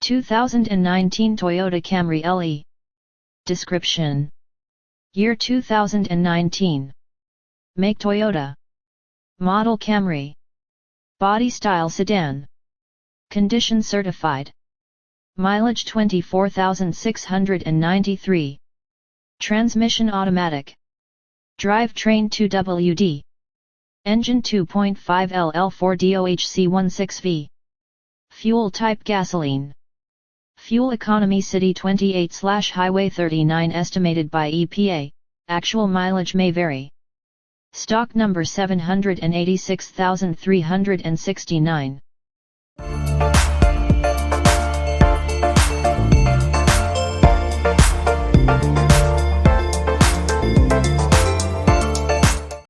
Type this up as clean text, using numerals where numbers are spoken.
2019 Toyota Camry LE. Description: Year 2019. Make Toyota. Model Camry. Body style sedan. Condition certified. Mileage 24,693. Transmission automatic. Drivetrain 2WD. Engine 2.5L L4 DOHC 16V. Fuel type gasoline. Fuel economy city 28/highway 39 estimated by E.P.A, actual mileage may vary. Stock number 786,369.